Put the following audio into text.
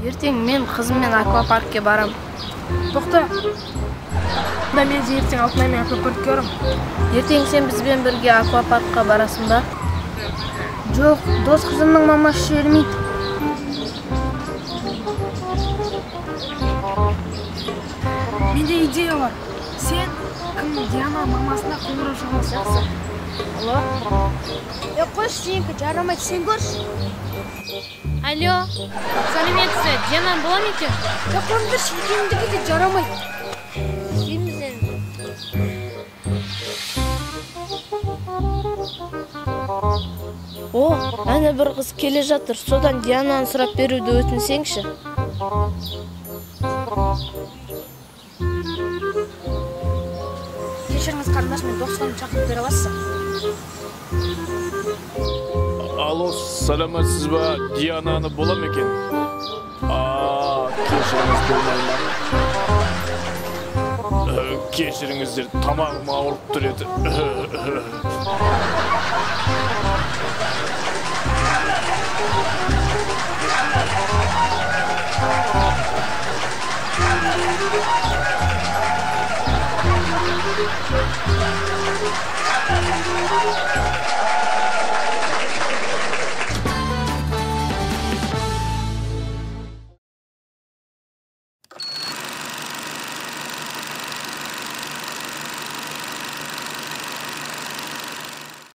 Ертең мен қызыммен аквапаркке барам. Тоқта. Мен ертең алтынаймен аквапаркке барам. Ертең сен бізбен бірге аквапаркқа барасың ба? Жоқ, дос қызымның мамасы жібермейді. Менде идея бар. Сен кім Диана мамасына қоңырау шаласың. Алло? Қойшы, сенікі жарамайды, сен көрші. Алло, сәлеметсіз, Диана бола ма екен? Қоңды шекендігі де жарамайды. Сен. О, әне бір қыз келе жатыр. Содан Диананы сұрап беруді өтінсеңші. Кешіріңіз қарындаш, мен доқсаны шақырып бере аласыз. Алло, саламатсыз ба? Диананы бола ма екен? Кешіріңіз болмай ма? Кешіріңіздер, тамағым ауырып тұр еді.